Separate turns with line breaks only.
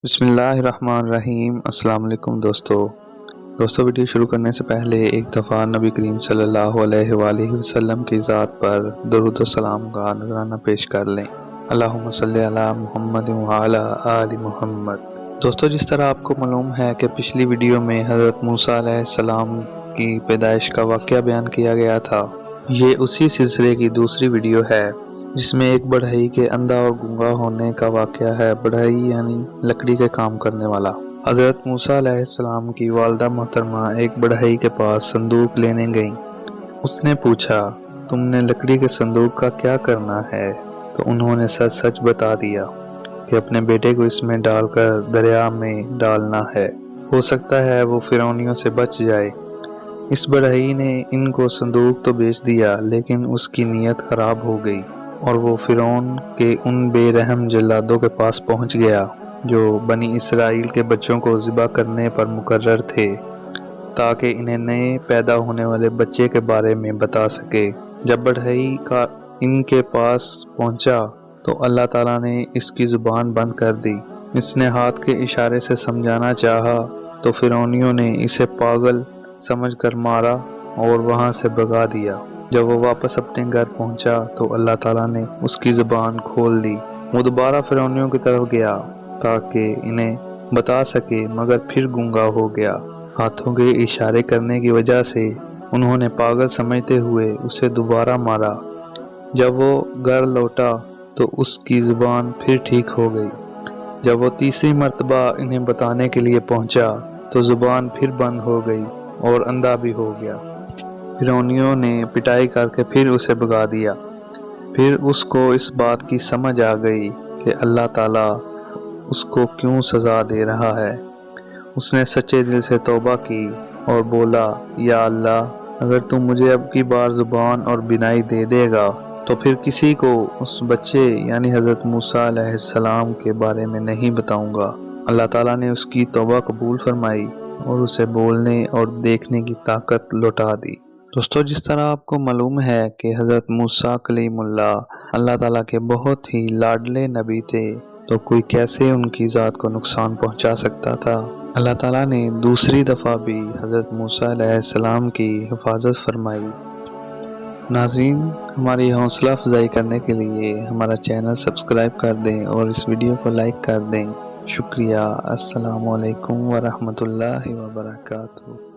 بسم اللہ الرحمن الرحیم۔ السلام علیکم دوستو ویڈیو شروع کرنے سے پہلے ایک دفعہ نبی کریم صلی اللہ علیہ وآلہ وسلم کی ذات پر درود و سلام کا نذرانہ پیش کر لیں۔ اللہم صلی علی محمد وعلی آل محمد۔ دوستو، جس طرح آپ کو معلوم ہے کہ پچھلی ویڈیو میں حضرت موسیٰ علیہ السلام کی پیدائش کا واقعہ بیان کیا گیا تھا، یہ اسی سلسلے کی دوسری ویڈیو ہے جس میں ایک بڑھئی کے اندھا اور گونگا ہونے کا واقعہ ہے۔ بڑھئی یعنی لکڑی کے کام کرنے والا۔ حضرت موسیٰ علیہ السلام کی والدہ محترمہ ایک بڑھئی کے پاس صندوق لینے گئیں۔ اس نے پوچھا، تم نے لکڑی کے صندوق کا کیا کرنا ہے؟ تو انہوں نے سچ بتا دیا کہ اپنے بیٹے کو اس میں ڈال کر دریا میں ڈالنا ہے، ہو سکتا ہے وہ فرعونیوں سے بچ جائے۔ اس بڑھئی نے ان کو صندوق تو بیچ دیا، لیکن اس کی نیت خراب ہو گئی اور وہ فرعون کے ان بے رحم جلادوں کے پاس پہنچ گیا جو بنی اسرائیل کے بچوں کو ذبح کرنے پر مقرر تھے تاکہ انہیں نئے پیدا ہونے والے بچے کے بارے میں بتا سکے۔ جب بڑھئی کا ان کے پاس پہنچا تو اللہ تعالیٰ نے اس کی زبان بند کر دی۔ اس نے ہاتھ کے اشارے سے سمجھانا چاہا تو فرعونیوں نے اسے پاگل سمجھ کر مارا اور وہاں سے بھگا دیا۔ جب وہ واپس اپنے گھر پہنچا تو اللہ تعالیٰ نے اس کی زبان کھول دی۔ وہ دوبارہ فرعونیوں کی طرف گیا تاکہ انہیں بتا سکے، مگر پھر گونگا ہو گیا۔ ہاتھوں کے اشارے کرنے کی وجہ سے انہوں نے پاگل سمجھتے ہوئے اسے دوبارہ مارا۔ جب وہ گھر لوٹا تو اس کی زبان پھر ٹھیک ہو گئی۔ جب وہ تیسری مرتبہ انہیں بتانے کے لیے پہنچا تو زبان پھر بند ہو گئی اور اندھا بھی ہو گیا۔ فرعونیوں نے پٹائی کر کے پھر اسے بھگا دیا۔ پھر اس کو اس بات کی سمجھ آ گئی کہ اللہ تعالیٰ اس کو کیوں سزا دے رہا ہے۔ اس نے سچے دل سے توبہ کی اور بولا، یا اللہ، اگر تم مجھے اب کی بار زبان اور بینائی دے دے گا تو پھر کسی کو اس بچے یعنی حضرت موسیٰ علیہ السلام کے بارے میں نہیں بتاؤں گا۔ اللہ تعالیٰ نے اس کی توبہ قبول فرمائی اور اسے بولنے اور دیکھنے کی طاقت لوٹا دی۔ دوستو، جس طرح آپ کو معلوم ہے کہ حضرت موسیٰ کلیم اللہ تعالیٰ کے بہت ہی لاڈلے نبی تھے، تو کوئی کیسے ان کی ذات کو نقصان پہنچا سکتا تھا؟ اللہ تعالیٰ نے دوسری دفعہ بھی حضرت موسیٰ علیہ السلام کی حفاظت فرمائی۔ ناظرین، ہماری حوصلہ افزائی کرنے کے لیے ہمارا چینل سبسکرائب کر دیں اور اس ویڈیو کو لائک کر دیں۔ شکریہ۔ السلام علیکم ورحمۃ اللہ وبرکاتہ۔